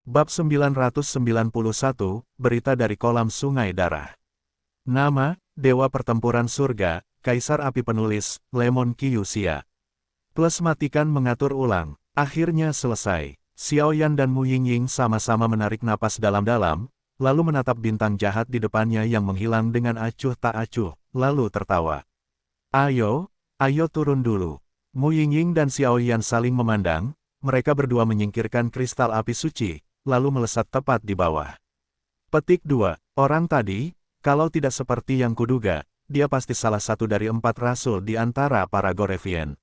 Bab 991, Berita dari Kolam Sungai Darah. Nama, Dewa Pertempuran Surga, Kaisar Api Penulis, Lemon Kyuxia. Plus matikan mengatur ulang. Akhirnya selesai. Xiaoyan dan Mu Yingying sama-sama menarik napas dalam-dalam, lalu menatap bintang jahat di depannya yang menghilang dengan acuh tak acuh, lalu tertawa. Ayo turun dulu. Mu Yingying dan Xiaoyan saling memandang, mereka berdua menyingkirkan kristal api suci, lalu melesat tepat di bawah. Petik 2. Orang tadi, kalau tidak seperti yang kuduga, dia pasti salah satu dari 4 rasul di antara para Gorevian.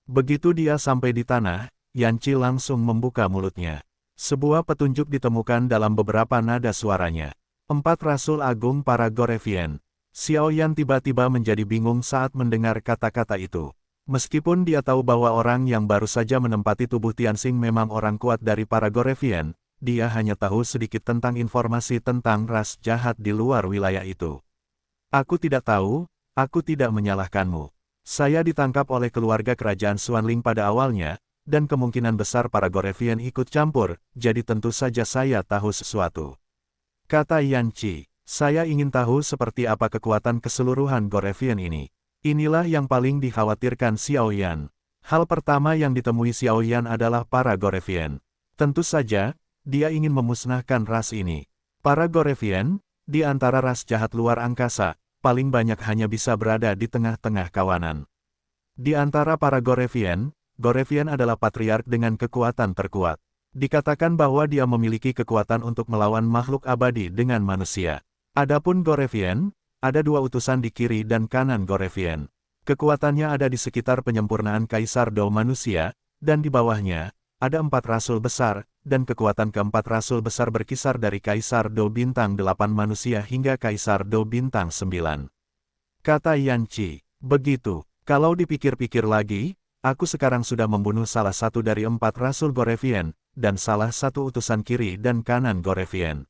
Begitu dia sampai di tanah, Yanqi langsung membuka mulutnya. Sebuah petunjuk ditemukan dalam beberapa nada suaranya. 4 rasul agung para Gorevian. Xiaoyan tiba-tiba menjadi bingung saat mendengar kata-kata itu. Meskipun dia tahu bahwa orang yang baru saja menempati tubuh Tianxing memang orang kuat dari para Gorevian, dia hanya tahu sedikit tentang informasi tentang ras jahat di luar wilayah itu. Aku tidak tahu, aku tidak menyalahkanmu. Saya ditangkap oleh keluarga kerajaan Xuanling pada awalnya, dan kemungkinan besar para Gorevian ikut campur, jadi tentu saja saya tahu sesuatu. Kata Yanqi, saya ingin tahu seperti apa kekuatan keseluruhan Gorevian ini. Inilah yang paling dikhawatirkan Xiaoyan. Hal pertama yang ditemui Xiaoyan adalah para Gorevian. Tentu saja, dia ingin memusnahkan ras ini. Para Gorevian, di antara ras jahat luar angkasa, paling banyak hanya bisa berada di tengah-tengah kawanan. Di antara para Gorevian, Gorevian adalah patriark dengan kekuatan terkuat. Dikatakan bahwa dia memiliki kekuatan untuk melawan makhluk abadi dengan manusia. Adapun Gorevian, ada 2 utusan di kiri dan kanan Gorevian. Kekuatannya ada di sekitar penyempurnaan Kaisar Do manusia, dan di bawahnya, ada 4 rasul besar, dan kekuatan keempat rasul besar berkisar dari Kaisar Do bintang 8 manusia hingga Kaisar Do bintang 9. Kata Yanqi, begitu, kalau dipikir-pikir lagi, aku sekarang sudah membunuh salah satu dari 4 rasul Gorevian, dan salah satu utusan kiri dan kanan Gorevian.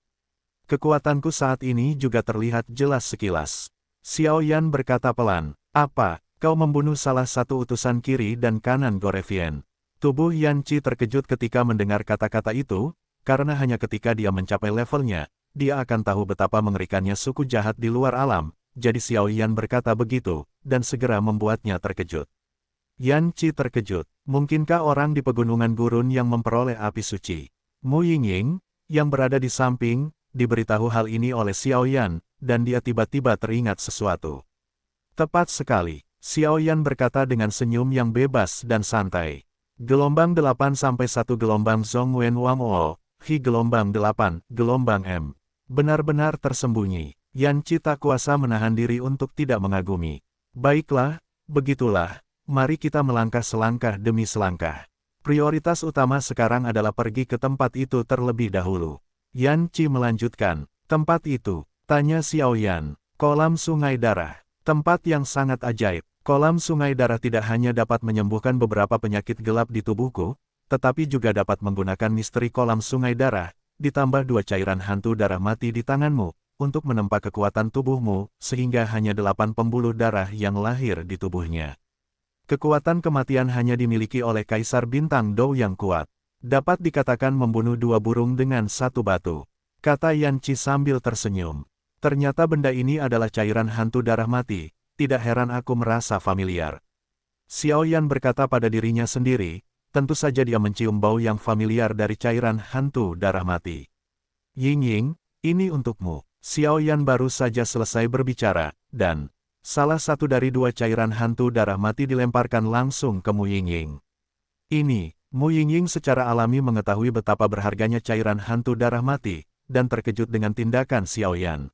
Kekuatanku saat ini juga terlihat jelas sekilas. Xiaoyan berkata pelan, apa, kau membunuh salah satu utusan kiri dan kanan Gorevian? Tubuh Yanqi terkejut ketika mendengar kata-kata itu, karena hanya ketika dia mencapai levelnya, dia akan tahu betapa mengerikannya suku jahat di luar alam, jadi Xiaoyan berkata begitu, dan segera membuatnya terkejut. Yanqi terkejut, mungkinkah orang di pegunungan gurun yang memperoleh api suci? Mu Yingying, yang berada di samping, diberitahu hal ini oleh Xiaoyan, dan dia tiba-tiba teringat sesuatu. Tepat sekali, Xiaoyan berkata dengan senyum yang bebas dan santai. Gelombang 8 sampai 1 gelombang Zhongwen Wang O, Hi gelombang 8, gelombang M. Benar-benar tersembunyi. Yanqi tak kuasa menahan diri untuk tidak mengagumi. Baiklah, begitulah, mari kita melangkah selangkah demi selangkah. Prioritas utama sekarang adalah pergi ke tempat itu terlebih dahulu. Yanqi melanjutkan, tempat itu, tanya Xiaoyan, kolam sungai darah, tempat yang sangat ajaib. Kolam sungai darah tidak hanya dapat menyembuhkan beberapa penyakit gelap di tubuhku, tetapi juga dapat menggunakan misteri kolam sungai darah, ditambah 2 cairan hantu darah mati di tanganmu, untuk menempa kekuatan tubuhmu, sehingga hanya 8 pembuluh darah yang lahir di tubuhnya. Kekuatan kematian hanya dimiliki oleh Kaisar Bintang Do yang kuat. Dapat dikatakan membunuh 2 burung dengan 1 batu. Kata Yanqi sambil tersenyum. Ternyata benda ini adalah cairan hantu darah mati. Tidak heran aku merasa familiar. Xiaoyan berkata pada dirinya sendiri, tentu saja dia mencium bau yang familiar dari cairan hantu darah mati. Yingying, ini untukmu. Xiaoyan baru saja selesai berbicara, dan salah satu dari 2 cairan hantu darah mati dilemparkan langsung ke Mu Yingying. Ini, Mu Yingying secara alami mengetahui betapa berharganya cairan hantu darah mati, dan terkejut dengan tindakan Xiaoyan.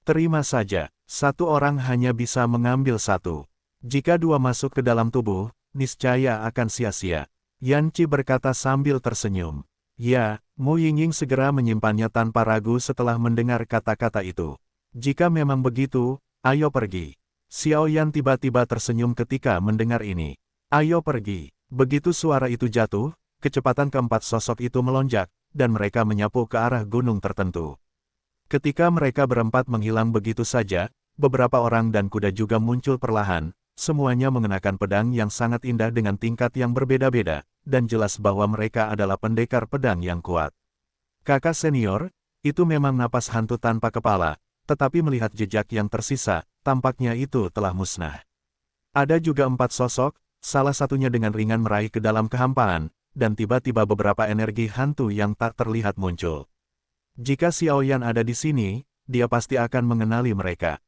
Terima saja, 1 orang hanya bisa mengambil 1. Jika 2 masuk ke dalam tubuh, niscaya akan sia-sia. Yanqi berkata sambil tersenyum. Ya, Mu Yingying segera menyimpannya tanpa ragu setelah mendengar kata-kata itu. Jika memang begitu, ayo pergi. Xiaoyan tiba-tiba tersenyum ketika mendengar ini. Ayo pergi. Begitu suara itu jatuh, kecepatan keempat sosok itu melonjak, dan mereka menyapu ke arah gunung tertentu. Ketika mereka berempat menghilang begitu saja, beberapa orang dan kuda juga muncul perlahan, semuanya mengenakan pedang yang sangat indah dengan tingkat yang berbeda-beda, dan jelas bahwa mereka adalah pendekar pedang yang kuat. Kakak senior, itu memang napas hantu tanpa kepala, tetapi melihat jejak yang tersisa, tampaknya itu telah musnah. Ada juga 4 sosok, salah satunya dengan ringan meraih ke dalam kehampaan, dan tiba-tiba beberapa energi hantu yang tak terlihat muncul. Jika Xiao Yan ada di sini, dia pasti akan mengenali mereka.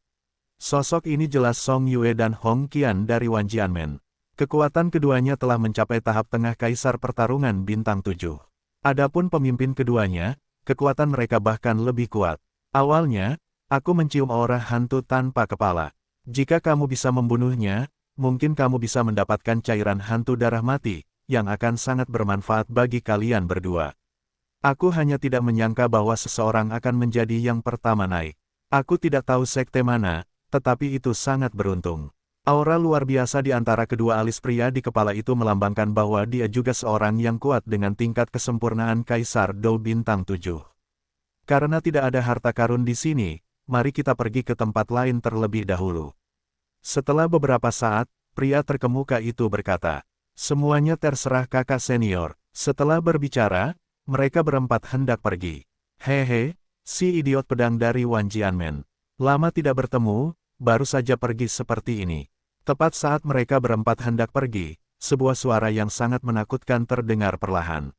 Sosok ini jelas Song Yue dan Hong Qian dari Wan Jianmen. Kekuatan keduanya telah mencapai tahap tengah kaisar pertarungan bintang 7. Adapun pemimpin keduanya, kekuatan mereka bahkan lebih kuat. Awalnya, aku mencium aura hantu tanpa kepala. Jika kamu bisa membunuhnya, mungkin kamu bisa mendapatkan cairan hantu darah mati, yang akan sangat bermanfaat bagi kalian berdua. Aku hanya tidak menyangka bahwa seseorang akan menjadi yang pertama naik. Aku tidak tahu sekte mana, tetapi itu sangat beruntung. Aura luar biasa di antara kedua alis pria di kepala itu melambangkan bahwa dia juga seorang yang kuat dengan tingkat kesempurnaan Kaisar Dou Bintang 7. Karena tidak ada harta karun di sini, mari kita pergi ke tempat lain terlebih dahulu. Setelah beberapa saat, pria terkemuka itu berkata, "Semuanya terserah kakak senior." Setelah berbicara, mereka berempat hendak pergi. Hehe, si idiot pedang dari Wan Jianmen. Lama tidak bertemu, baru saja pergi seperti ini. Tepat saat mereka berempat hendak pergi, sebuah suara yang sangat menakutkan terdengar perlahan.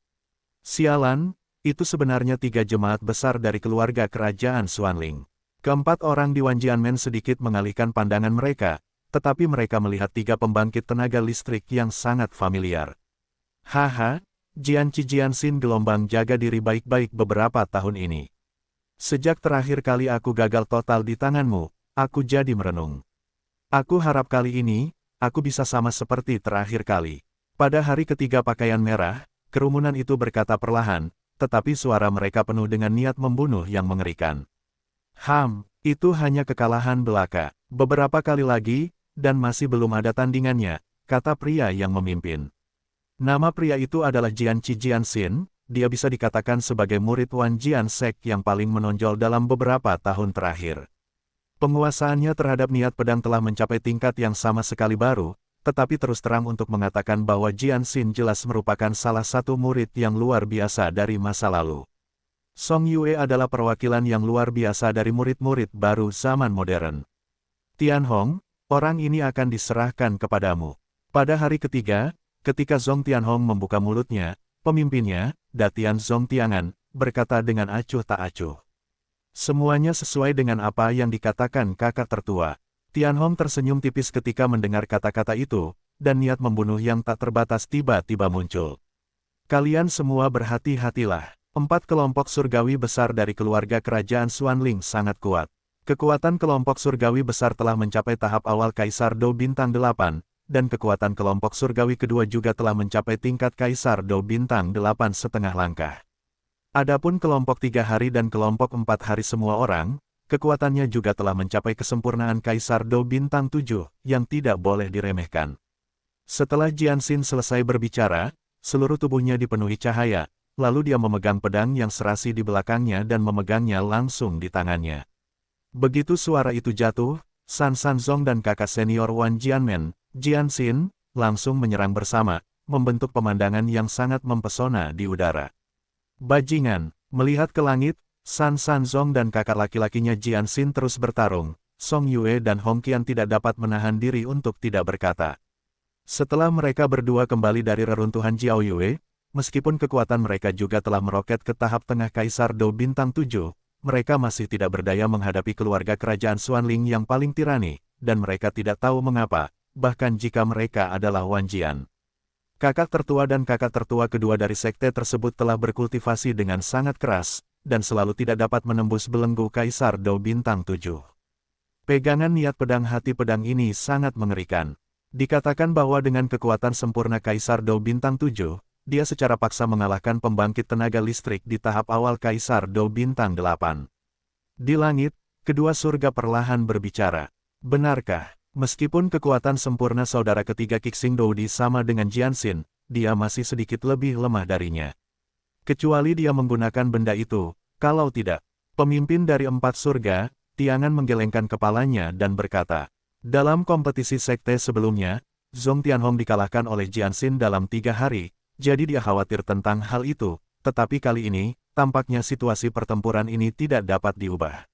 Sialan, itu sebenarnya 3 jemaat besar dari keluarga kerajaan Xuanling. Keempat orang di Wan Jianmen sedikit mengalihkan pandangan mereka, tetapi mereka melihat 3 pembangkit tenaga listrik yang sangat familiar. Haha, Jianqi Jianxin gelombang jaga diri baik-baik beberapa tahun ini. Sejak terakhir kali aku gagal total di tanganmu, aku jadi merenung. Aku harap kali ini, aku bisa sama seperti terakhir kali. Pada hari ketiga pakaian merah, kerumunan itu berkata perlahan, tetapi suara mereka penuh dengan niat membunuh yang mengerikan. Itu hanya kekalahan belaka. Beberapa kali lagi, dan masih belum ada tandingannya, kata pria yang memimpin. Nama pria itu adalah Jianqi Jianxin, dia bisa dikatakan sebagai murid Wan Jiansek yang paling menonjol dalam beberapa tahun terakhir. Penguasaannya terhadap niat pedang telah mencapai tingkat yang sama sekali baru, tetapi terus terang untuk mengatakan bahwa Jianxin jelas merupakan salah satu murid yang luar biasa dari masa lalu. Song Yue adalah perwakilan yang luar biasa dari murid-murid baru zaman modern. Tianhong, orang ini akan diserahkan kepadamu. Pada hari ketiga, ketika Zhong Tianhong membuka mulutnya, pemimpinnya, Datian Zhong Tiangan, berkata dengan acuh tak acuh. Semuanya sesuai dengan apa yang dikatakan kakak tertua. Tianhong tersenyum tipis ketika mendengar kata-kata itu, dan niat membunuh yang tak terbatas tiba-tiba muncul. Kalian semua berhati-hatilah. 4 kelompok surgawi besar dari keluarga kerajaan Xuanling sangat kuat. Kekuatan kelompok surgawi besar telah mencapai tahap awal Kaisar Dou Bintang 8, dan kekuatan kelompok surgawi kedua juga telah mencapai tingkat Kaisar Dou Bintang 8 setengah langkah. Adapun kelompok 3 hari dan kelompok 4 hari semua orang, kekuatannya juga telah mencapai kesempurnaan Kaisar Dou Bintang 7, yang tidak boleh diremehkan. Setelah Jianxin selesai berbicara, seluruh tubuhnya dipenuhi cahaya, lalu dia memegang pedang yang serasi di belakangnya dan memegangnya langsung di tangannya. Begitu suara itu jatuh, San Sanzong dan kakak senior Wan Jianmen, Jianxin, langsung menyerang bersama, membentuk pemandangan yang sangat mempesona di udara. Bajingan, melihat ke langit, San Sanzong dan kakak laki-lakinya Jianxin terus bertarung, Song Yue dan Hong Qian tidak dapat menahan diri untuk tidak berkata. Setelah mereka berdua kembali dari reruntuhan Jiao Yue, meskipun kekuatan mereka juga telah meroket ke tahap tengah Kaisar Dou Bintang 7, mereka masih tidak berdaya menghadapi keluarga kerajaan Xuanling yang paling tirani, dan mereka tidak tahu mengapa, bahkan jika mereka adalah Wan Jian. Kakak tertua dan kakak tertua kedua dari sekte tersebut telah berkultivasi dengan sangat keras, dan selalu tidak dapat menembus belenggu Kaisar Dou Bintang 7. Pegangan niat pedang hati pedang ini sangat mengerikan. Dikatakan bahwa dengan kekuatan sempurna Kaisar Dou Bintang 7, dia secara paksa mengalahkan pembangkit tenaga listrik di tahap awal Kaisar Dou Bintang 8. Di langit, kedua surga perlahan berbicara. Benarkah? Meskipun kekuatan sempurna saudara ketiga Qixing Doudi sama dengan Jianxin, dia masih sedikit lebih lemah darinya. Kecuali dia menggunakan benda itu, kalau tidak. Pemimpin dari 4 surga, Tiangan menggelengkan kepalanya dan berkata, dalam kompetisi sekte sebelumnya, Zhong Tianhong dikalahkan oleh Jianxin dalam 3 hari, jadi dia khawatir tentang hal itu, tetapi kali ini, tampaknya situasi pertempuran ini tidak dapat diubah.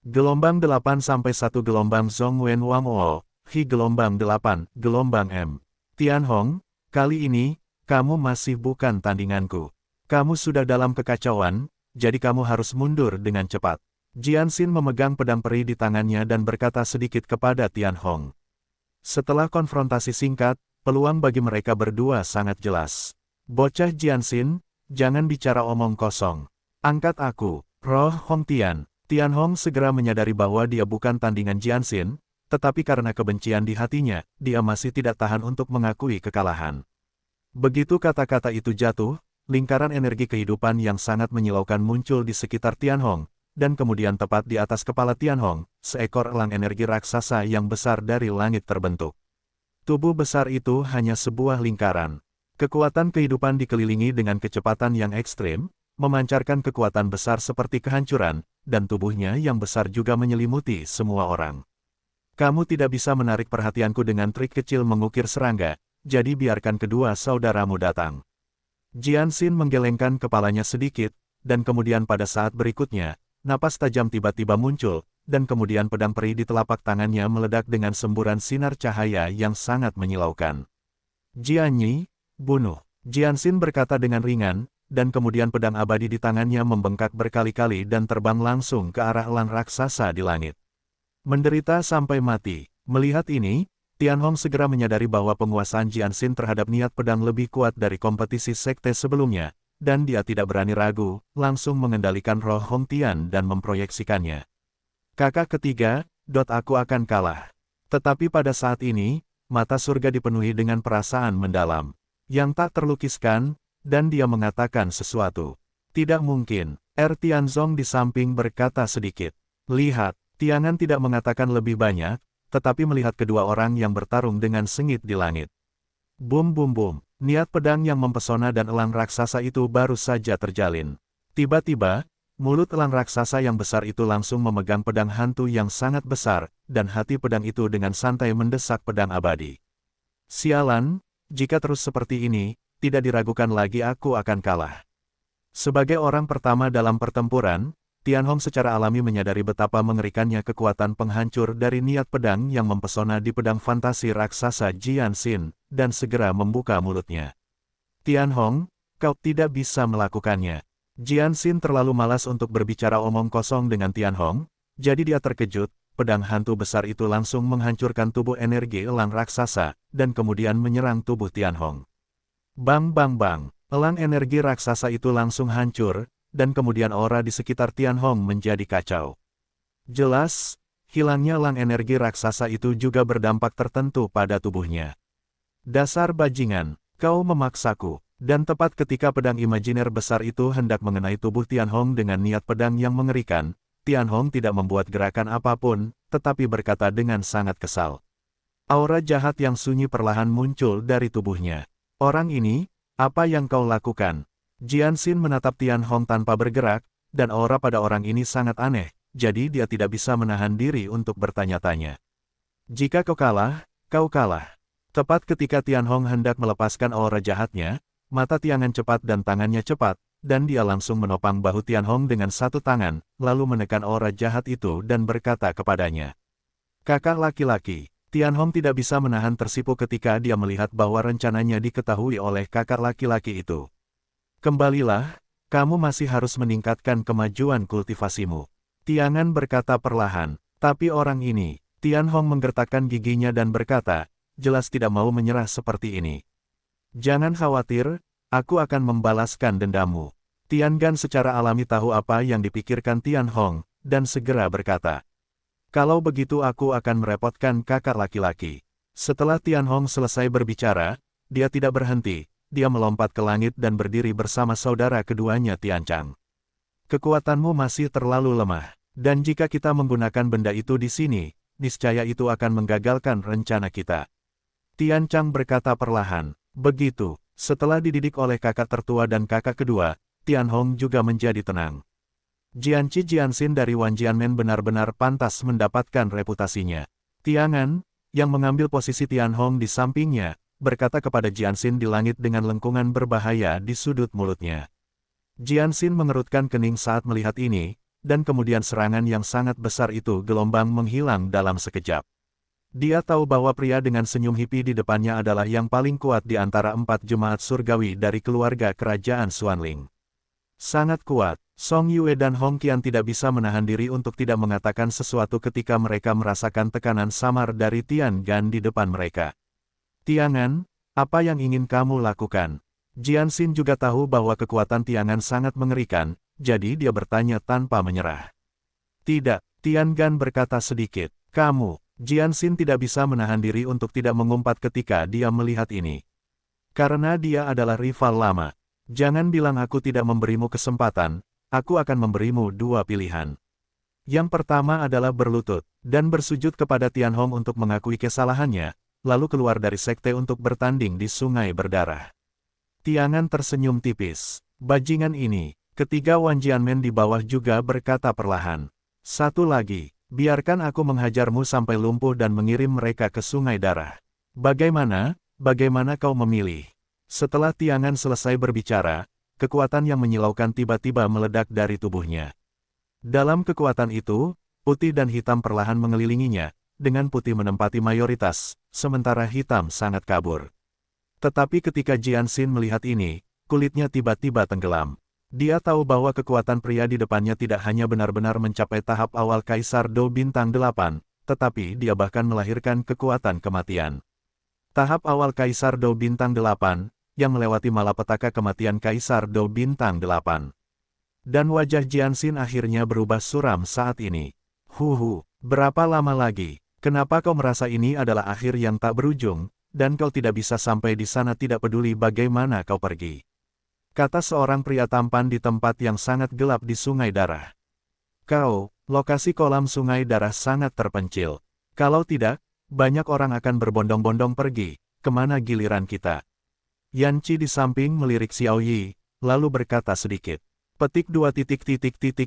Gelombang 8 sampai 1 gelombang Zhong Wen Wang O, Hi gelombang 8, gelombang M. Tianhong, kali ini, kamu masih bukan tandinganku. Kamu sudah dalam kekacauan, jadi kamu harus mundur dengan cepat. Jianxin memegang pedang peri di tangannya dan berkata sedikit kepada Tianhong. Setelah konfrontasi singkat, peluang bagi mereka berdua sangat jelas. Bocah Jianxin, jangan bicara omong kosong. Angkat aku, Roh Hong Tian. Tianhong segera menyadari bahwa dia bukan tandingan Jianxin, tetapi karena kebencian di hatinya, dia masih tidak tahan untuk mengakui kekalahan. Begitu kata-kata itu jatuh, lingkaran energi kehidupan yang sangat menyilaukan muncul di sekitar Tianhong, dan kemudian tepat di atas kepala Tianhong, seekor elang energi raksasa yang besar dari langit terbentuk. Tubuh besar itu hanya sebuah lingkaran. Kekuatan kehidupan dikelilingi dengan kecepatan yang ekstrim, memancarkan kekuatan besar seperti kehancuran, dan tubuhnya yang besar juga menyelimuti semua orang. Kamu tidak bisa menarik perhatianku dengan trik kecil mengukir serangga, jadi biarkan kedua saudaramu datang. Jianxin menggelengkan kepalanya sedikit, dan kemudian pada saat berikutnya, napas tajam tiba-tiba muncul, dan kemudian pedang peri di telapak tangannya meledak dengan semburan sinar cahaya yang sangat menyilaukan. Jianyi, bunuh. Jianxin berkata dengan ringan, dan kemudian pedang abadi di tangannya membengkak berkali-kali dan terbang langsung ke arah elang raksasa di langit. Menderita sampai mati. Melihat ini, Tianhong segera menyadari bahwa penguasaan Jianxin terhadap niat pedang lebih kuat dari kompetisi sekte sebelumnya, dan dia tidak berani ragu, langsung mengendalikan roh Hong Tian dan memproyeksikannya. Kakak ketiga, aku akan kalah. Tetapi pada saat ini, mata surga dipenuhi dengan perasaan mendalam, yang tak terlukiskan, dan dia mengatakan sesuatu. Tidak mungkin, Tianzong di samping berkata sedikit. Lihat, Tiangan tidak mengatakan lebih banyak, tetapi melihat kedua orang yang bertarung dengan sengit di langit. Bum bum bum. Niat pedang yang mempesona dan elang raksasa itu baru saja terjalin. Tiba-tiba, mulut elang raksasa yang besar itu langsung memegang pedang hantu yang sangat besar, dan hati pedang itu dengan santai mendesak pedang abadi. Sialan, jika terus seperti ini, tidak diragukan lagi aku akan kalah. Sebagai orang pertama dalam pertempuran, Tianhong secara alami menyadari betapa mengerikannya kekuatan penghancur dari niat pedang yang mempesona di pedang fantasi raksasa Jianxin, dan segera membuka mulutnya. Tianhong, kau tidak bisa melakukannya. Jianxin terlalu malas untuk berbicara omong kosong dengan Tianhong, jadi dia terkejut, pedang hantu besar itu langsung menghancurkan tubuh energi elang raksasa, dan kemudian menyerang tubuh Tianhong. Bang bang bang, elang energi raksasa itu langsung hancur, dan kemudian aura di sekitar Tianhong menjadi kacau. Jelas, hilangnya elang energi raksasa itu juga berdampak tertentu pada tubuhnya. Dasar bajingan, kau memaksaku. Dan tepat ketika pedang imajiner besar itu hendak mengenai tubuh Tianhong dengan niat pedang yang mengerikan, Tianhong tidak membuat gerakan apapun, tetapi berkata dengan sangat kesal. Aura jahat yang sunyi perlahan muncul dari tubuhnya. Orang ini, apa yang kau lakukan? Jianxin menatap Tianhong tanpa bergerak, dan aura pada orang ini sangat aneh, jadi dia tidak bisa menahan diri untuk bertanya-tanya. Jika kau kalah, kau kalah. Tepat ketika Tianhong hendak melepaskan aura jahatnya, mata Tiangan cepat dan tangannya cepat, dan dia langsung menopang bahu Tianhong dengan satu tangan, lalu menekan aura jahat itu dan berkata kepadanya. Kakak laki-laki, Tianhong tidak bisa menahan tersipu ketika dia melihat bahwa rencananya diketahui oleh kakak laki-laki itu. Kembalilah, kamu masih harus meningkatkan kemajuan kultivasimu. Tiangan berkata perlahan, tapi orang ini, Tianhong menggertakkan giginya dan berkata, jelas tidak mau menyerah seperti ini. Jangan khawatir, aku akan membalaskan dendamu. Tiangan secara alami tahu apa yang dipikirkan Tianhong, dan segera berkata. Kalau begitu aku akan merepotkan kakak laki-laki. Setelah Tianhong selesai berbicara, dia tidak berhenti. Dia melompat ke langit dan berdiri bersama saudara keduanya Tianchang. Kekuatanmu masih terlalu lemah, dan jika kita menggunakan benda itu di sini, niscaya itu akan menggagalkan rencana kita. Tianchang berkata perlahan. Begitu, setelah dididik oleh kakak tertua dan kakak kedua, Tianhong juga menjadi tenang. Jianqi Jianxin dari Wan Jianmen benar-benar pantas mendapatkan reputasinya. Tiangan, yang mengambil posisi Tianhong di sampingnya, berkata kepada Jianxin di langit dengan lengkungan berbahaya di sudut mulutnya. Jianxin mengerutkan kening saat melihat ini, dan kemudian serangan yang sangat besar itu gelombang menghilang dalam sekejap. Dia tahu bahwa pria dengan senyum hippie di depannya adalah yang paling kuat di antara 4 jemaat surgawi dari keluarga kerajaan Xuanling. Sangat kuat, Song Yue dan Hong Qian tidak bisa menahan diri untuk tidak mengatakan sesuatu ketika mereka merasakan tekanan samar dari Tian Gan di depan mereka. Tiangan, apa yang ingin kamu lakukan? Jianxin juga tahu bahwa kekuatan Tiangan sangat mengerikan, jadi dia bertanya tanpa menyerah. Tidak, Tian Gan berkata sedikit. Kamu, Jianxin tidak bisa menahan diri untuk tidak mengumpat ketika dia melihat ini. Karena dia adalah rival lama. Jangan bilang aku tidak memberimu kesempatan, aku akan memberimu 2 pilihan. Yang pertama adalah berlutut, dan bersujud kepada Tian Hong untuk mengakui kesalahannya, lalu keluar dari sekte untuk bertanding di sungai berdarah. Tiangan tersenyum tipis. Bajingan ini, ketiga Wan Jianmen di bawah juga berkata perlahan. Satu lagi, biarkan aku menghajarmu sampai lumpuh dan mengirim mereka ke sungai darah. Bagaimana kau memilih? Setelah Tiangan selesai berbicara, kekuatan yang menyilaukan tiba-tiba meledak dari tubuhnya. Dalam kekuatan itu, putih dan hitam perlahan mengelilinginya, dengan putih menempati mayoritas, sementara hitam sangat kabur. Tetapi ketika Jianxin melihat ini, kulitnya tiba-tiba tenggelam. Dia tahu bahwa kekuatan pria di depannya tidak hanya benar-benar mencapai tahap awal Kaisar Do Bintang 8, tetapi dia bahkan melahirkan kekuatan kematian. Tahap awal Kaisar Do Bintang 8, yang melewati malapetaka kematian Kaisar Do Bintang 8. Dan wajah Jianxin akhirnya berubah suram saat ini. Berapa lama lagi? Kenapa kau merasa ini adalah akhir yang tak berujung? Dan kau tidak bisa sampai di sana tidak peduli bagaimana kau pergi. Kata seorang pria tampan di tempat yang sangat gelap di sungai darah. Lokasi kolam sungai darah sangat terpencil. Kalau tidak, banyak orang akan berbondong-bondong pergi, kemana giliran kita? Yan Qi di samping melirik Xiao Yi, lalu berkata sedikit. Petik 2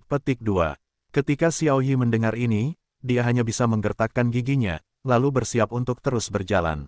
petik 2. Ketika Xiao Yi mendengar ini, dia hanya bisa menggertakkan giginya, lalu bersiap untuk terus berjalan.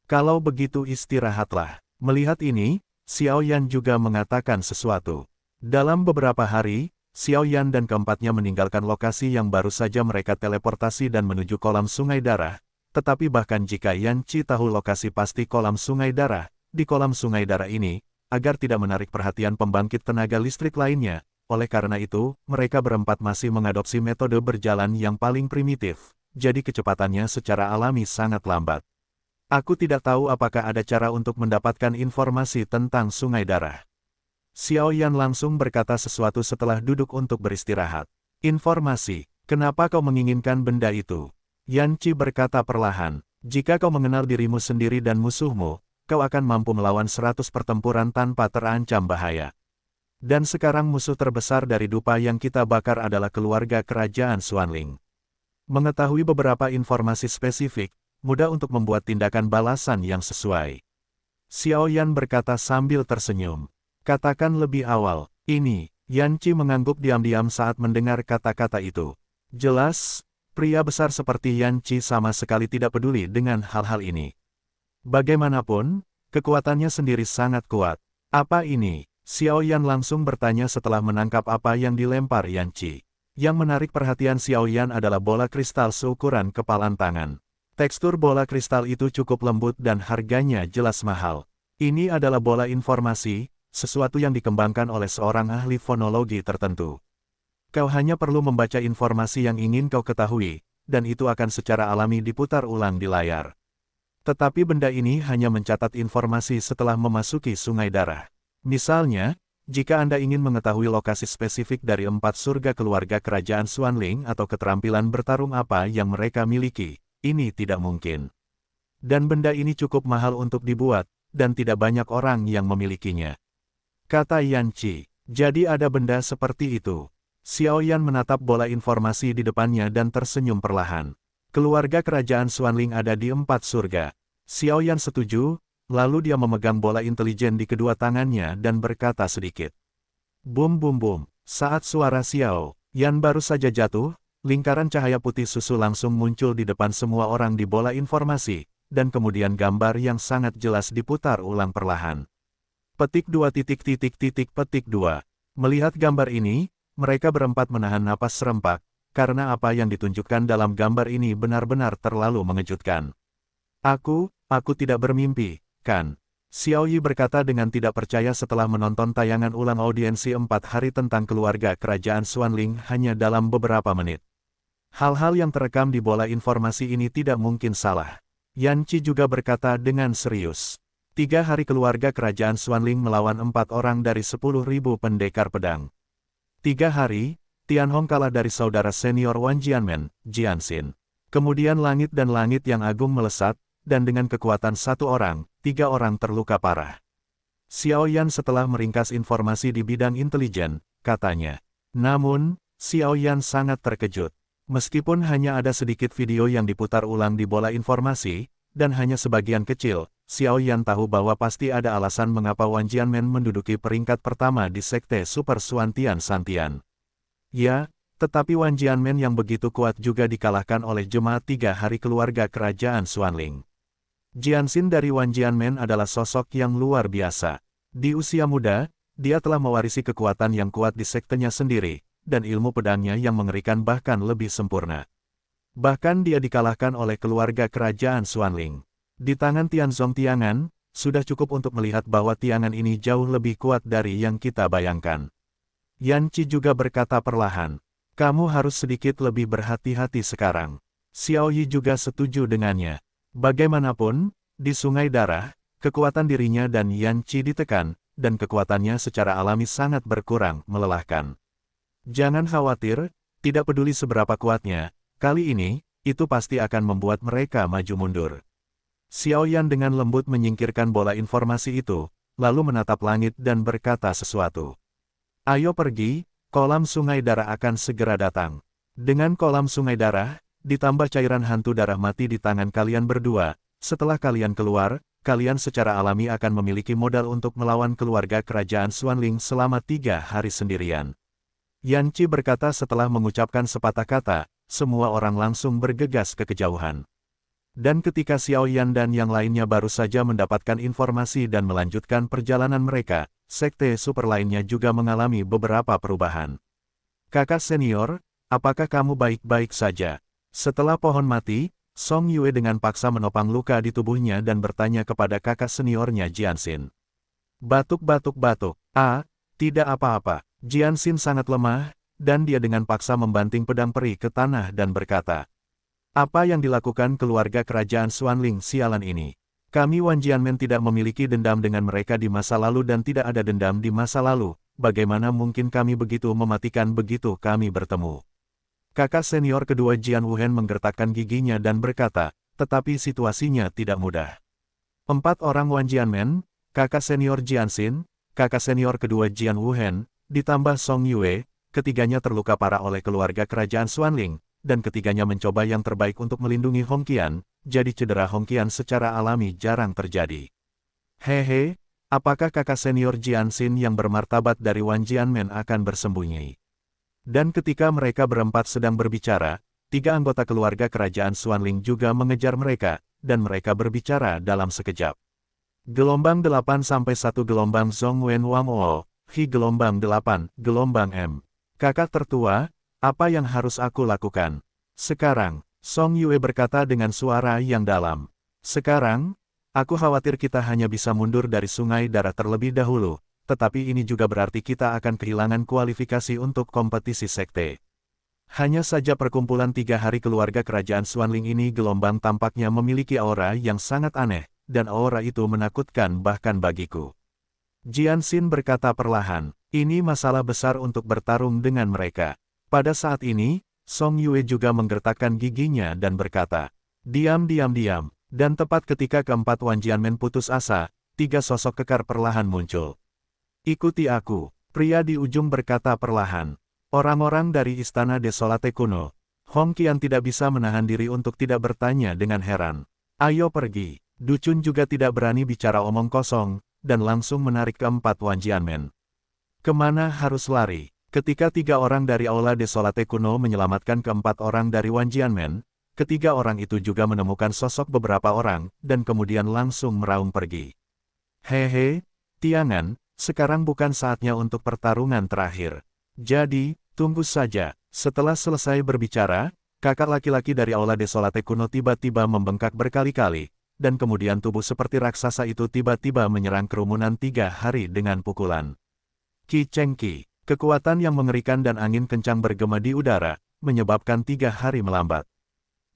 Kalau begitu istirahatlah. Melihat ini, Xiao Yan juga mengatakan sesuatu. Dalam beberapa hari, Xiao Yan dan keempatnya meninggalkan lokasi yang baru saja mereka teleportasi dan menuju kolam sungai darah. Tetapi bahkan jika Yan Qi tahu lokasi pasti kolam sungai darah, di kolam sungai darah ini, agar tidak menarik perhatian pembangkit tenaga listrik lainnya, oleh karena itu, mereka berempat masih mengadopsi metode berjalan yang paling primitif, jadi kecepatannya secara alami sangat lambat. Aku tidak tahu apakah ada cara untuk mendapatkan informasi tentang sungai darah. Xiao Yan langsung berkata sesuatu setelah duduk untuk beristirahat. Informasi, kenapa kau menginginkan benda itu? Yan Qi berkata perlahan, jika kau mengenal dirimu sendiri dan musuhmu, kau akan mampu melawan 100 pertempuran tanpa terancam bahaya. Dan sekarang musuh terbesar dari dupa yang kita bakar adalah keluarga kerajaan Xuanling. Mengetahui beberapa informasi spesifik, mudah untuk membuat tindakan balasan yang sesuai. Xiao Yan berkata sambil tersenyum. Katakan lebih awal, ini, Yan Qi mengangguk diam-diam saat mendengar kata-kata itu. Jelas, pria besar seperti Yan Qi sama sekali tidak peduli dengan hal-hal ini. Bagaimanapun, kekuatannya sendiri sangat kuat. Apa ini? Xiao Yan langsung bertanya setelah menangkap apa yang dilempar Yan Qi. Yang menarik perhatian Xiao Yan adalah bola kristal seukuran kepalan tangan. Tekstur bola kristal itu cukup lembut dan harganya jelas mahal. Ini adalah bola informasi, sesuatu yang dikembangkan oleh seorang ahli fonologi tertentu. Kau hanya perlu membaca informasi yang ingin kau ketahui, dan itu akan secara alami diputar ulang di layar. Tetapi benda ini hanya mencatat informasi setelah memasuki sungai darah. Misalnya, jika Anda ingin mengetahui lokasi spesifik dari 4 surga keluarga kerajaan Xuanling atau keterampilan bertarung apa yang mereka miliki, ini tidak mungkin. Dan benda ini cukup mahal untuk dibuat, dan tidak banyak orang yang memilikinya. Kata Yan Qi, jadi ada benda seperti itu. Xiao Yan menatap bola informasi di depannya dan tersenyum perlahan. Keluarga kerajaan Xuanling ada di 4 surga. Xiao Yan setuju, lalu dia memegang bola intelijen di kedua tangannya dan berkata sedikit. Bum bum bum, saat suara Xiao Yan baru saja jatuh, lingkaran cahaya putih susu langsung muncul di depan semua orang di bola informasi, dan kemudian gambar yang sangat jelas diputar ulang perlahan. Petik 2 petik 2. Melihat gambar ini, mereka berempat menahan napas serempak, karena apa yang ditunjukkan dalam gambar ini benar-benar terlalu mengejutkan. Aku tidak bermimpi, kan? Xiao Yi berkata dengan tidak percaya setelah menonton tayangan ulang audiensi 4 hari tentang keluarga kerajaan Xuanling hanya dalam beberapa menit. Hal-hal yang terekam di bola informasi ini tidak mungkin salah. Yan Qi juga berkata dengan serius. 3 hari keluarga kerajaan Xuanling melawan 4 orang dari 10.000 pendekar pedang. 3 hari, Tianhong kalah dari saudara senior Wan Jianmen, Jianxin. Kemudian langit dan langit yang agung melesat, dan dengan kekuatan 1 orang, 3 orang terluka parah. Xiao Yan setelah meringkas informasi di bidang intelijen, katanya. Namun, Xiao Yan sangat terkejut. Meskipun hanya ada sedikit video yang diputar ulang di bola informasi, dan hanya sebagian kecil, Xiao Yan tahu bahwa pasti ada alasan mengapa Wan Jianmen menduduki peringkat pertama di sekte Super Xuantian Santian. Ya, tetapi Wan Jianmen yang begitu kuat juga dikalahkan oleh jemaat 3 hari keluarga kerajaan Xuanling. Jianxin dari Wan Jianmen adalah sosok yang luar biasa. Di usia muda, dia telah mewarisi kekuatan yang kuat di sektenya sendiri, dan ilmu pedangnya yang mengerikan bahkan lebih sempurna. Bahkan dia dikalahkan oleh keluarga kerajaan Xuanling. Di tangan Tianzong Tiangan, sudah cukup untuk melihat bahwa Tiangan ini jauh lebih kuat dari yang kita bayangkan. Yan Qi juga berkata perlahan, kamu harus sedikit lebih berhati-hati sekarang. Xiao Yi juga setuju dengannya. Bagaimanapun, di Sungai Darah, kekuatan dirinya dan Yan Qi ditekan, dan kekuatannya secara alami sangat berkurang, melelahkan. Jangan khawatir, tidak peduli seberapa kuatnya, kali ini, itu pasti akan membuat mereka maju mundur. Xiao Yan dengan lembut menyingkirkan bola informasi itu, lalu menatap langit dan berkata sesuatu. Ayo pergi, kolam Sungai Darah akan segera datang. Dengan kolam Sungai Darah, ditambah cairan hantu darah mati di tangan kalian berdua, setelah kalian keluar, kalian secara alami akan memiliki modal untuk melawan keluarga kerajaan Xuanling selama 3 hari sendirian. Yan Qi berkata setelah mengucapkan sepatah kata, semua orang langsung bergegas ke kejauhan. Dan ketika Xiao Yan dan yang lainnya baru saja mendapatkan informasi dan melanjutkan perjalanan mereka, sekte super lainnya juga mengalami beberapa perubahan. Kakak senior, apakah kamu baik-baik saja? Setelah pohon mati, Song Yue dengan paksa menopang luka di tubuhnya dan bertanya kepada kakak seniornya Jianxin. Batuk-batuk-batuk. Tidak apa-apa. Jianxin sangat lemah, dan dia dengan paksa membanting pedang peri ke tanah dan berkata, apa yang dilakukan keluarga kerajaan Xuanling sialan ini? Kami Wan Jianmen tidak memiliki dendam dengan mereka di masa lalu dan tidak ada dendam di masa lalu, bagaimana mungkin kami begitu mematikan begitu kami bertemu? Kakak senior kedua Jian Wuhen menggertakkan giginya dan berkata, tetapi situasinya tidak mudah. 4 orang Wan Jianmen, kakak senior Jianxin, kakak senior kedua Jian Wuhen, ditambah Song Yue, ketiganya terluka parah oleh keluarga kerajaan Xuanling, dan ketiganya mencoba yang terbaik untuk melindungi Hong Qian, jadi cedera Hong Qian secara alami jarang terjadi. Hehe, apakah kakak senior Jianxin yang bermartabat dari Wan Jianmen akan bersembunyi? Dan ketika mereka berempat sedang berbicara, 3 anggota keluarga kerajaan Xuanling juga mengejar mereka, dan mereka berbicara dalam sekejap. Gelombang 8 sampai 1 gelombang Zhong Wen Wang O, Hi gelombang 8, gelombang M. Kakak tertua, apa yang harus aku lakukan? Sekarang, Song Yue berkata dengan suara yang dalam. Sekarang, aku khawatir kita hanya bisa mundur dari Sungai Darah terlebih dahulu, tetapi ini juga berarti kita akan kehilangan kualifikasi untuk kompetisi sekte. Hanya saja perkumpulan 3 hari keluarga kerajaan Xuanling ini gelombang tampaknya memiliki aura yang sangat aneh, dan aura itu menakutkan bahkan bagiku. Jianxin berkata perlahan, ini masalah besar untuk bertarung dengan mereka. Pada saat ini, Song Yue juga menggertakkan giginya dan berkata, diam, dan tepat ketika keempat Wan Jianmen putus asa, 3 sosok kekar perlahan muncul. Ikuti aku, pria di ujung berkata perlahan. Orang-orang dari istana desolate kuno. Hong Qian tidak bisa menahan diri untuk tidak bertanya dengan heran. Ayo pergi. Du Chun juga tidak berani bicara omong kosong, dan langsung menarik keempat Wan Jianmen. Kemana harus lari? Ketika 3 orang dari Aula Desolate kuno menyelamatkan keempat orang dari Wan Jianmen, ketiga orang itu juga menemukan sosok beberapa orang, dan kemudian langsung meraung pergi. Hehe, Tiangan, Sekarang bukan saatnya untuk pertarungan terakhir. Jadi, tunggu saja. Setelah selesai berbicara, kakak laki-laki dari Aula Desolate kuno tiba-tiba membengkak berkali-kali, dan kemudian tubuh seperti raksasa itu tiba-tiba menyerang kerumunan 3 hari dengan pukulan. Ki Cheng Ki, kekuatan yang mengerikan dan angin kencang bergema di udara, menyebabkan 3 hari melambat.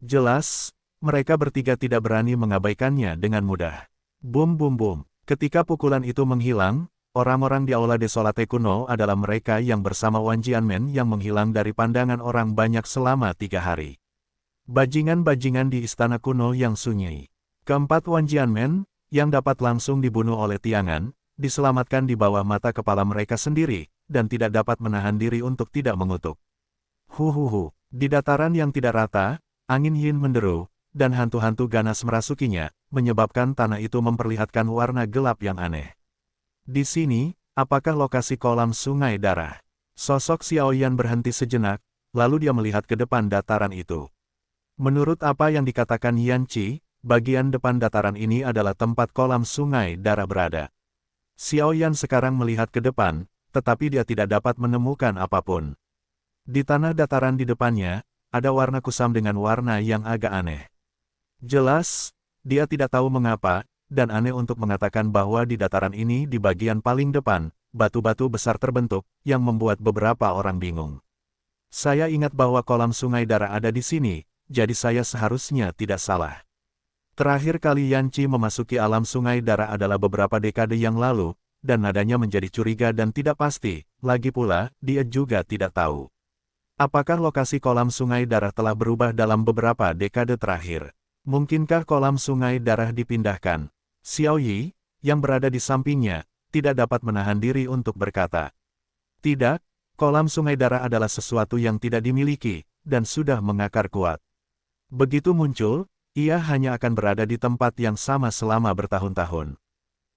Jelas, mereka bertiga tidak berani mengabaikannya dengan mudah. Bum bum bum, ketika pukulan itu menghilang, orang-orang di Aula Desolate kuno adalah mereka yang bersama Wan Jianmen yang menghilang dari pandangan orang banyak selama 3 hari. Bajingan-bajingan di istana kuno yang sunyi. Keempat Wan Jianmen, yang dapat langsung dibunuh oleh Tiangan, diselamatkan di bawah mata kepala mereka sendiri, dan tidak dapat menahan diri untuk tidak mengutuk. Huhuhu, di dataran yang tidak rata, angin yin menderu, dan hantu-hantu ganas merasukinya, menyebabkan tanah itu memperlihatkan warna gelap yang aneh. Di sini, apakah lokasi kolam sungai darah? Sosok Xiao Yan berhenti sejenak, lalu dia melihat ke depan dataran itu. Menurut apa yang dikatakan Yan Qi, bagian depan dataran ini adalah tempat kolam sungai darah berada. Xiao Yan sekarang melihat ke depan, tetapi dia tidak dapat menemukan apapun. Di tanah dataran di depannya, ada warna kusam dengan warna yang agak aneh. Jelas, dia tidak tahu mengapa, dan aneh untuk mengatakan bahwa di dataran ini di bagian paling depan, batu-batu besar terbentuk, yang membuat beberapa orang bingung. Saya ingat bahwa kolam sungai darah ada di sini, jadi saya seharusnya tidak salah. Terakhir kali Yan Qi memasuki alam sungai darah adalah beberapa dekade yang lalu, dan nadanya menjadi curiga dan tidak pasti, lagi pula, dia juga tidak tahu. Apakah lokasi kolam sungai darah telah berubah dalam beberapa dekade terakhir? Mungkinkah kolam sungai darah dipindahkan? Xiao Yi, yang berada di sampingnya, tidak dapat menahan diri untuk berkata. Tidak, kolam sungai darah adalah sesuatu yang tidak dimiliki, dan sudah mengakar kuat. Begitu muncul, ia hanya akan berada di tempat yang sama selama bertahun-tahun.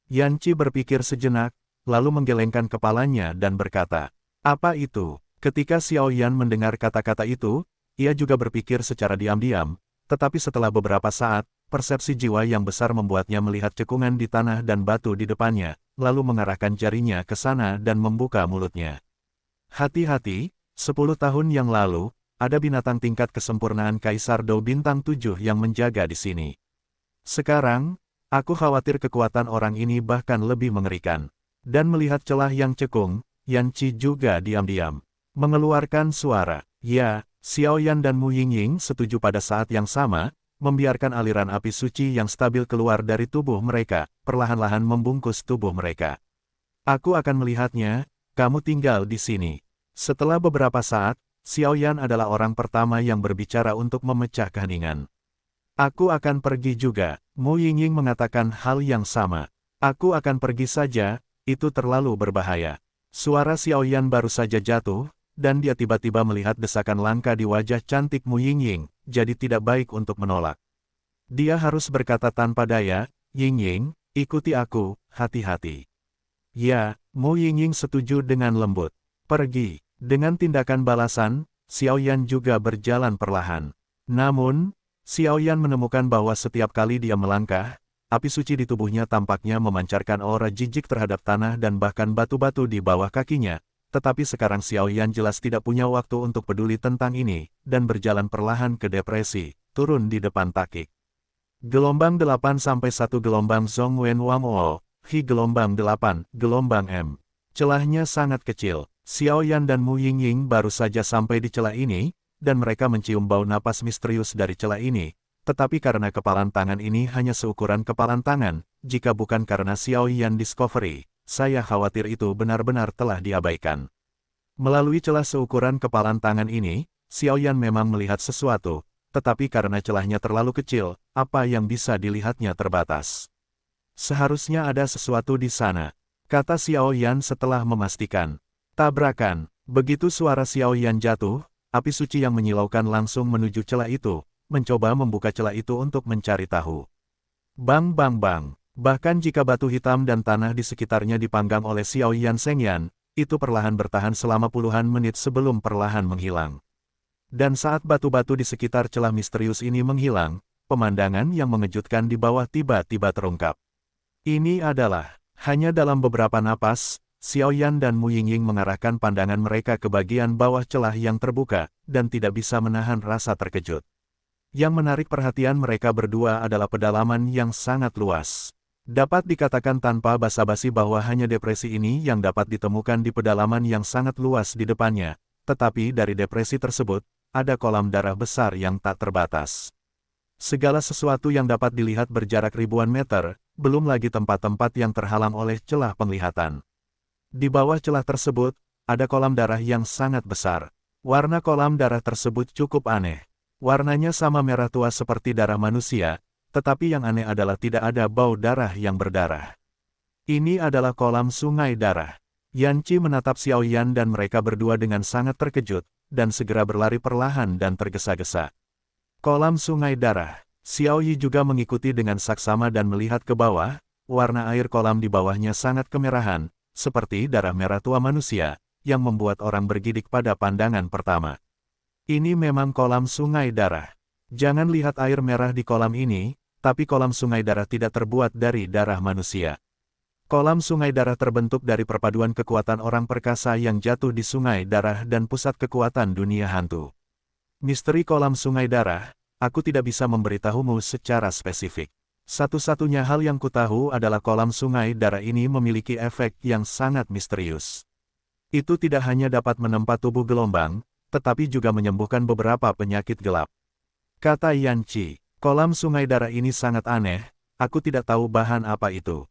Yan Qi berpikir sejenak, lalu menggelengkan kepalanya dan berkata, apa itu? Ketika Xiao Yan mendengar kata-kata itu, ia juga berpikir secara diam-diam, tetapi setelah beberapa saat, persepsi jiwa yang besar membuatnya melihat cekungan di tanah dan batu di depannya, lalu mengarahkan jarinya ke sana dan membuka mulutnya. Hati-hati, 10 tahun yang lalu, ada binatang tingkat kesempurnaan Kaisar Dou Bintang 7 yang menjaga di sini. Sekarang, aku khawatir kekuatan orang ini bahkan lebih mengerikan. Dan melihat celah yang cekung, Yan Qi juga diam-diam mengeluarkan suara. Ya, Xiao Yan dan Mu Yingying setuju pada saat yang sama, membiarkan aliran api suci yang stabil keluar dari tubuh mereka, perlahan-lahan membungkus tubuh mereka. Aku akan melihatnya, kamu tinggal di sini. Setelah beberapa saat, Xiao Yan adalah orang pertama yang berbicara untuk memecah keheningan. Aku akan pergi juga, Mu Yingying mengatakan hal yang sama. Aku akan pergi saja, itu terlalu berbahaya. Suara Xiao Yan baru saja jatuh, dan dia tiba-tiba melihat desakan langka di wajah cantik Mu Yingying, jadi tidak baik untuk menolak. Dia harus berkata tanpa daya, Yingying, ikuti aku, hati-hati. Ya, Mu Yingying setuju dengan lembut. Pergi. Dengan tindakan balasan, Xiao Yan juga berjalan perlahan. Namun, Xiao Yan menemukan bahwa setiap kali dia melangkah, api suci di tubuhnya tampaknya memancarkan aura jijik terhadap tanah dan bahkan batu-batu di bawah kakinya. Tetapi sekarang Xiao Yan jelas tidak punya waktu untuk peduli tentang ini, dan berjalan perlahan ke depresi, turun di depan Takik. Gelombang 8 sampai 1 gelombang Zong Wen Wang O, Hi gelombang 8, gelombang M. Celahnya sangat kecil, Xiao Yan dan Mu Yingying baru saja sampai di celah ini, dan mereka mencium bau napas misterius dari celah ini, tetapi karena kepalan tangan ini hanya seukuran kepalan tangan, jika bukan karena Xiao Yan Discovery, saya khawatir itu benar-benar telah diabaikan. Melalui celah seukuran kepalan tangan ini, Xiao Yan memang melihat sesuatu, tetapi karena celahnya terlalu kecil, apa yang bisa dilihatnya terbatas. Seharusnya ada sesuatu di sana, kata Xiao Yan setelah memastikan. Tabrakan, begitu suara Xiao Yan jatuh, api suci yang menyilaukan langsung menuju celah itu, mencoba membuka celah itu untuk mencari tahu. Bang bang bang. Bahkan jika batu hitam dan tanah di sekitarnya dipanggang oleh Xiao Yan Shengyan, itu perlahan bertahan selama puluhan menit sebelum perlahan menghilang. Dan saat batu-batu di sekitar celah misterius ini menghilang, pemandangan yang mengejutkan di bawah tiba-tiba terungkap. Ini adalah Hanya dalam beberapa napas, Xiaoyan dan Mu Yingying mengarahkan pandangan mereka ke bagian bawah celah yang terbuka, dan tidak bisa menahan rasa terkejut. Yang menarik perhatian mereka berdua adalah pedalaman yang sangat luas. Dapat dikatakan tanpa basa-basi bahwa hanya depresi ini yang dapat ditemukan di pedalaman yang sangat luas di depannya, tetapi dari depresi tersebut, ada kolam darah besar yang tak terbatas. Segala sesuatu yang dapat dilihat berjarak ribuan meter, belum lagi tempat-tempat yang terhalang oleh celah penglihatan. Di bawah celah tersebut, ada kolam darah yang sangat besar. Warna kolam darah tersebut cukup aneh. Warnanya sama merah tua seperti darah manusia, tetapi yang aneh adalah tidak ada bau darah yang berdarah. Ini adalah kolam sungai darah. Yan Qi menatap Xiaoyan dan mereka berdua dengan sangat terkejut, dan segera berlari perlahan dan tergesa-gesa. Kolam sungai darah. Xiao Yi juga mengikuti dengan saksama dan melihat ke bawah, warna air kolam di bawahnya sangat kemerahan, seperti darah merah tua manusia, yang membuat orang bergidik pada pandangan pertama. Ini memang kolam sungai darah. Jangan lihat air merah di kolam ini, tapi kolam sungai darah tidak terbuat dari darah manusia. Kolam sungai darah terbentuk dari perpaduan kekuatan orang perkasa yang jatuh di sungai darah dan pusat kekuatan dunia hantu. Misteri kolam sungai darah, aku tidak bisa memberitahumu secara spesifik. Satu-satunya hal yang kutahu adalah kolam sungai darah ini memiliki efek yang sangat misterius. Itu tidak hanya dapat menempa tubuh gelombang, tetapi juga menyembuhkan beberapa penyakit gelap. Kata Yan Qi, kolam sungai darah ini sangat aneh, aku tidak tahu bahan apa itu.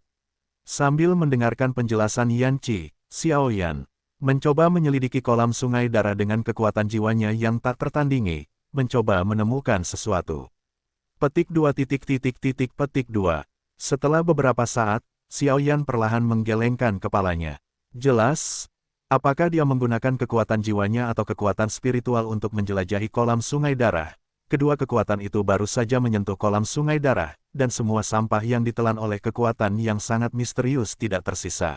Sambil mendengarkan penjelasan Yan Qi, Xiaoyan mencoba menyelidiki kolam sungai darah dengan kekuatan jiwanya yang tak tertandingi, mencoba menemukan sesuatu. Petik 2. Petik 2. Setelah beberapa saat, Xiaoyan perlahan menggelengkan kepalanya. Jelas, apakah dia menggunakan kekuatan jiwanya atau kekuatan spiritual untuk menjelajahi kolam sungai darah? Kedua kekuatan itu baru saja menyentuh kolam sungai darah, dan semua sampah yang ditelan oleh kekuatan yang sangat misterius tidak tersisa.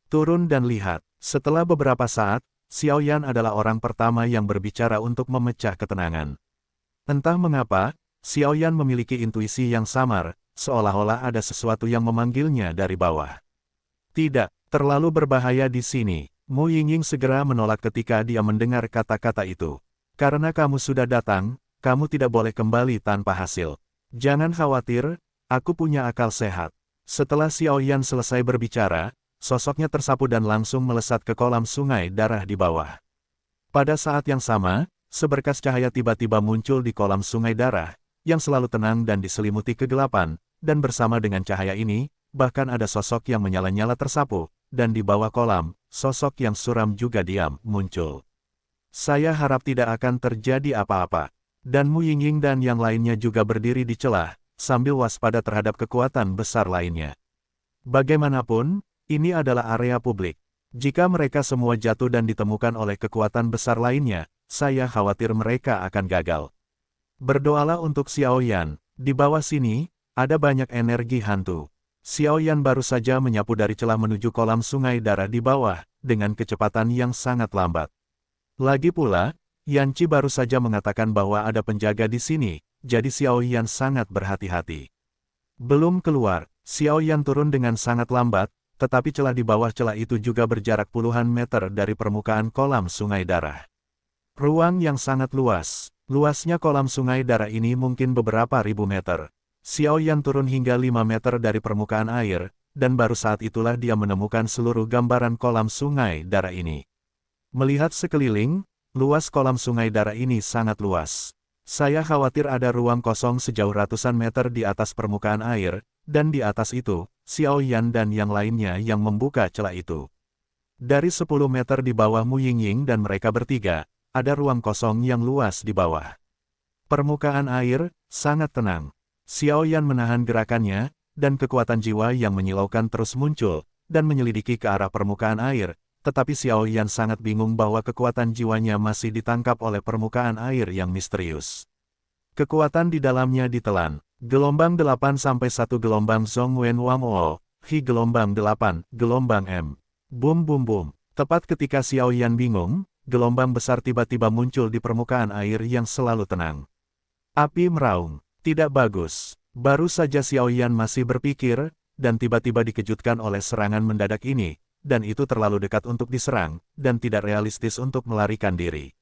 Turun dan lihat. Setelah beberapa saat, Xiaoyan adalah orang pertama yang berbicara untuk memecah ketenangan. Entah mengapa, Xiaoyan memiliki intuisi yang samar, seolah-olah ada sesuatu yang memanggilnya dari bawah. Tidak, terlalu berbahaya di sini. Mu Yingying segera menolak ketika dia mendengar kata-kata itu. Karena kamu sudah datang, kamu tidak boleh kembali tanpa hasil. Jangan khawatir, aku punya akal sehat. Setelah Xiaoyan selesai berbicara, sosoknya tersapu dan langsung melesat ke kolam sungai darah di bawah. Pada saat yang sama, seberkas cahaya tiba-tiba muncul di kolam sungai darah, yang selalu tenang dan diselimuti kegelapan, dan bersama dengan cahaya ini, bahkan ada sosok yang menyala-nyala tersapu, dan di bawah kolam, sosok yang suram juga diam muncul. Saya harap tidak akan terjadi apa-apa. Dan Mu Yingying dan yang lainnya juga berdiri di celah, sambil waspada terhadap kekuatan besar lainnya. Bagaimanapun, ini adalah area publik. Jika mereka semua jatuh dan ditemukan oleh kekuatan besar lainnya, saya khawatir mereka akan gagal. Berdoalah untuk Xiaoyan. Di bawah sini, ada banyak energi hantu. Xiaoyan baru saja menyapu dari celah menuju kolam sungai darah di bawah, dengan kecepatan yang sangat lambat. Lagi pula, Yan Qi baru saja mengatakan bahwa ada penjaga di sini, jadi Xiaoyan sangat berhati-hati. Belum keluar, Xiaoyan turun dengan sangat lambat, tetapi celah di bawah celah itu juga berjarak puluhan meter dari permukaan kolam sungai darah. Ruang yang sangat luas. Luasnya kolam sungai darah ini mungkin beberapa ribu meter. Xiaoyan turun hingga 5 meter dari permukaan air, dan baru saat itulah dia menemukan seluruh gambaran kolam sungai darah ini. Melihat sekeliling, luas kolam sungai darah ini sangat luas. Saya khawatir ada ruang kosong sejauh ratusan meter di atas permukaan air, dan di atas itu, Xiaoyan dan yang lainnya yang membuka celah itu. Dari 10 meter di bawah Mu Yingying dan mereka bertiga, ada ruang kosong yang luas di bawah. Permukaan air sangat tenang. Xiaoyan menahan gerakannya, dan kekuatan jiwa yang menyilaukan terus muncul, dan menyelidiki ke arah permukaan air, tetapi Xiaoyan sangat bingung bahwa kekuatan jiwanya masih ditangkap oleh permukaan air yang misterius. Kekuatan di dalamnya ditelan. Gelombang 8 sampai 1 gelombang Zhongwen Wang-o, Hi gelombang 8, gelombang M. Bum bum bum. Tepat ketika Xiaoyan bingung, gelombang besar tiba-tiba muncul di permukaan air yang selalu tenang. Api meraung. Tidak bagus. Baru saja Xiaoyan masih berpikir, dan tiba-tiba dikejutkan oleh serangan mendadak ini, dan itu terlalu dekat untuk diserang, dan tidak realistis untuk melarikan diri.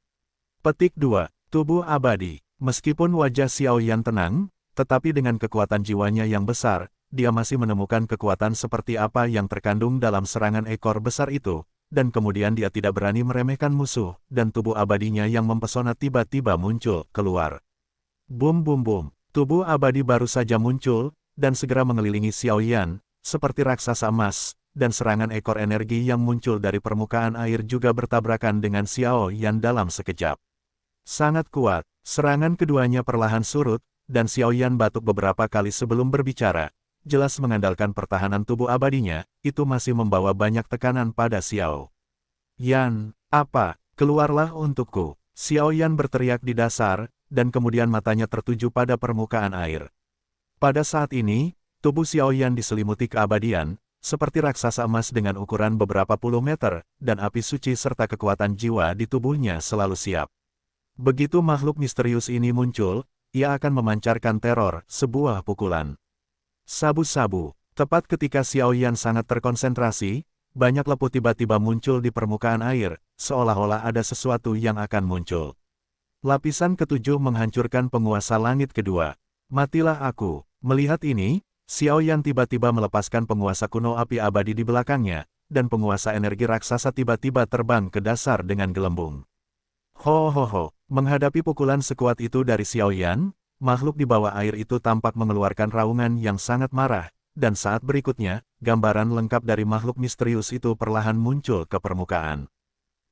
Petik 2. Tubuh abadi. Meskipun wajah Xiao Yan tenang, tetapi dengan kekuatan jiwanya yang besar, dia masih menemukan kekuatan seperti apa yang terkandung dalam serangan ekor besar itu, dan kemudian dia tidak berani meremehkan musuh, dan tubuh abadinya yang mempesona tiba-tiba muncul keluar. Bum bum bum. Tubuh abadi baru saja muncul, dan segera mengelilingi Xiao Yan, seperti raksasa emas, dan serangan ekor energi yang muncul dari permukaan air juga bertabrakan dengan Xiao Yan dalam sekejap. Sangat kuat, serangan keduanya perlahan surut, dan Xiao Yan batuk beberapa kali sebelum berbicara, jelas mengandalkan pertahanan tubuh abadinya, itu masih membawa banyak tekanan pada Xiao Yan. Apa? Keluarlah untukku. Xiao Yan berteriak di dasar, dan kemudian matanya tertuju pada permukaan air. Pada saat ini, tubuh Xiao Yan diselimuti keabadian, seperti raksasa emas dengan ukuran beberapa puluh meter, dan api suci serta kekuatan jiwa di tubuhnya selalu siap. Begitu makhluk misterius ini muncul, ia akan memancarkan teror, sebuah pukulan. Sabu-sabu. Tepat ketika Xiao Yan sangat terkonsentrasi, banyak lembu tiba-tiba muncul di permukaan air, seolah-olah ada sesuatu yang akan muncul. Lapisan ketujuh menghancurkan penguasa langit kedua. Matilah aku. Melihat ini, Xiao Yan tiba-tiba melepaskan penguasa kuno api abadi di belakangnya, dan penguasa energi raksasa tiba-tiba terbang ke dasar dengan gelembung. Ho ho ho. Menghadapi pukulan sekuat itu dari Xiao Yan, makhluk di bawah air itu tampak mengeluarkan raungan yang sangat marah, dan saat berikutnya, gambaran lengkap dari makhluk misterius itu perlahan muncul ke permukaan.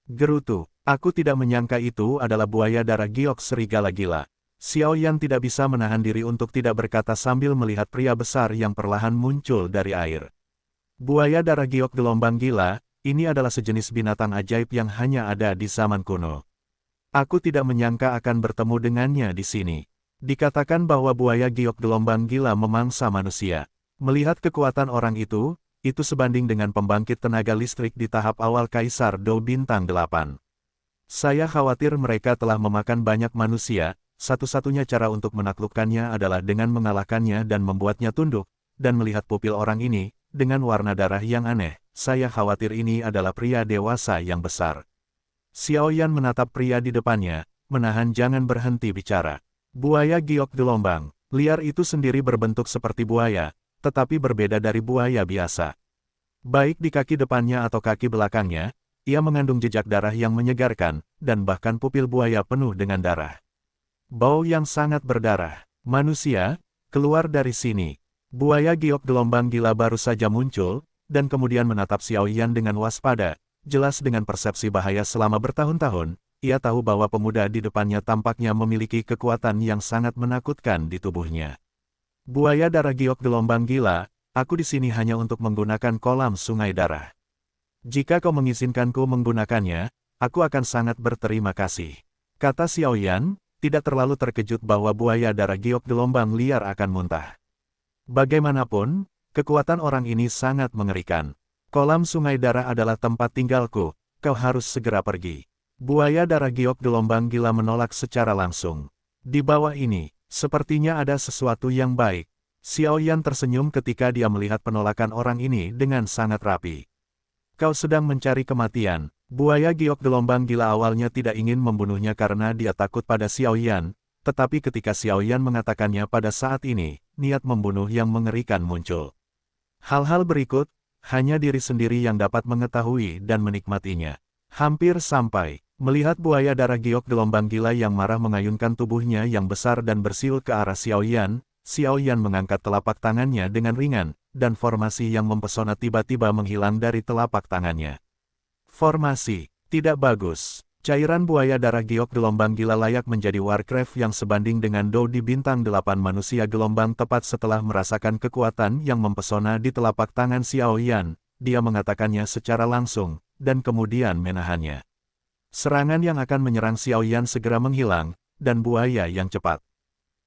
Gerutu, aku tidak menyangka itu adalah buaya darah giok serigala gila. Xiao Yan tidak bisa menahan diri untuk tidak berkata sambil melihat pria besar yang perlahan muncul dari air. Buaya darah giok gelombang gila, ini adalah sejenis binatang ajaib yang hanya ada di zaman kuno. Aku tidak menyangka akan bertemu dengannya di sini. Dikatakan bahwa buaya giok gelombang gila memangsa manusia. Melihat kekuatan orang itu sebanding dengan pembangkit tenaga listrik di tahap awal Kaisar Do Bintang 8. Saya khawatir mereka telah memakan banyak manusia, satu-satunya cara untuk menaklukkannya adalah dengan mengalahkannya dan membuatnya tunduk, dan melihat pupil orang ini, dengan warna darah yang aneh, saya khawatir ini adalah pria dewasa yang besar. Xiao Yan menatap pria di depannya, menahan jangan berhenti bicara. Buaya giok gelombang, liar itu sendiri berbentuk seperti buaya, tetapi berbeda dari buaya biasa. Baik di kaki depannya atau kaki belakangnya, ia mengandung jejak darah yang menyegarkan, dan bahkan pupil buaya penuh dengan darah. Bau yang sangat berdarah. Manusia, keluar dari sini. Buaya giok gelombang gila baru saja muncul, dan kemudian menatap Xiao Yan dengan waspada, jelas dengan persepsi bahaya selama bertahun-tahun, ia tahu bahwa pemuda di depannya tampaknya memiliki kekuatan yang sangat menakutkan di tubuhnya. Buaya darah giok gelombang gila, aku di sini hanya untuk menggunakan kolam sungai darah. Jika kau mengizinkanku menggunakannya, aku akan sangat berterima kasih. Kata Xiao Yan, tidak terlalu terkejut bahwa buaya darah giok gelombang liar akan muntah. Bagaimanapun, kekuatan orang ini sangat mengerikan. Kolam sungai darah adalah tempat tinggalku, kau harus segera pergi. Buaya darah giok gelombang gila menolak secara langsung. Di bawah ini, sepertinya ada sesuatu yang baik. Xiao Yan tersenyum ketika dia melihat penolakan orang ini dengan sangat rapi. Kau sedang mencari kematian. Buaya giok gelombang gila awalnya tidak ingin membunuhnya karena dia takut pada Xiao Yan, tetapi ketika Xiao Yan mengatakannya pada saat ini, niat membunuh yang mengerikan muncul. Hal-hal berikut, hanya diri sendiri yang dapat mengetahui dan menikmatinya. Hampir sampai. Melihat buaya darah giok gelombang gila yang marah mengayunkan tubuhnya yang besar dan bersiul ke arah Xiao Yan mengangkat telapak tangannya dengan ringan, dan formasi yang mempesona tiba-tiba menghilang dari telapak tangannya. Formasi, tidak bagus. Cairan buaya darah giok gelombang gila layak menjadi Warcraft yang sebanding dengan Do di bintang 8 manusia gelombang tepat setelah merasakan kekuatan yang mempesona di telapak tangan Xiao Yan, dia mengatakannya secara langsung, dan kemudian menahannya. Serangan yang akan menyerang Xiao Yan segera menghilang, dan buaya yang cepat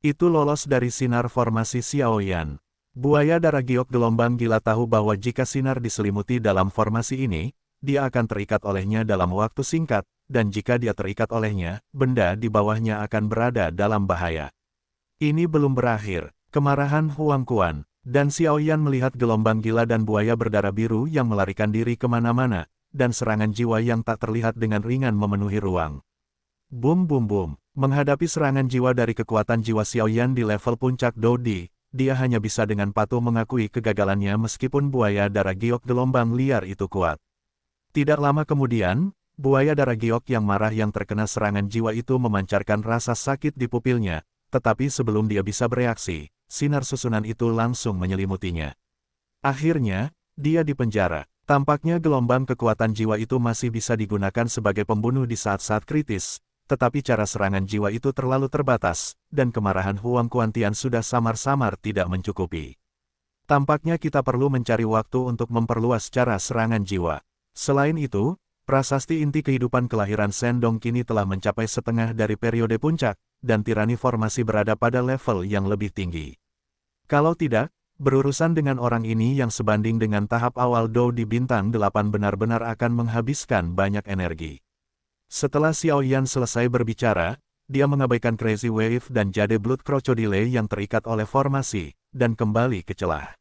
itu lolos dari sinar formasi Xiao Yan. Buaya darah giok gelombang gila tahu bahwa jika sinar diselimuti dalam formasi ini, dia akan terikat olehnya dalam waktu singkat, dan jika dia terikat olehnya, benda di bawahnya akan berada dalam bahaya. Ini belum berakhir. Kemarahan Huang Quan. Dan Xiaoyan melihat gelombang gila dan buaya berdarah biru yang melarikan diri kemana-mana, dan serangan jiwa yang tak terlihat dengan ringan memenuhi ruang. Boom boom boom. Menghadapi serangan jiwa dari kekuatan jiwa Xiaoyan di level puncak Dodi, dia hanya bisa dengan patuh mengakui kegagalannya meskipun buaya darah giok gelombang liar itu kuat. Tidak lama kemudian, buaya darah giok yang marah yang terkena serangan jiwa itu memancarkan rasa sakit di pupilnya, tetapi sebelum dia bisa bereaksi, sinar susunan itu langsung menyelimutinya. Akhirnya, dia dipenjara. Tampaknya gelombang kekuatan jiwa itu masih bisa digunakan sebagai pembunuh di saat-saat kritis, tetapi cara serangan jiwa itu terlalu terbatas, dan kemarahan Huang Kuantian sudah samar-samar tidak mencukupi. Tampaknya kita perlu mencari waktu untuk memperluas cara serangan jiwa. Selain itu, prasasti inti kehidupan kelahiran Sendong kini telah mencapai setengah dari periode puncak, dan tirani formasi berada pada level yang lebih tinggi. Kalau tidak, berurusan dengan orang ini yang sebanding dengan tahap awal Dou di bintang 8 benar-benar akan menghabiskan banyak energi. Setelah Xiaoyan selesai berbicara, dia mengabaikan Crazy Wave dan Jade Blood Crocodile yang terikat oleh formasi, dan kembali ke celah.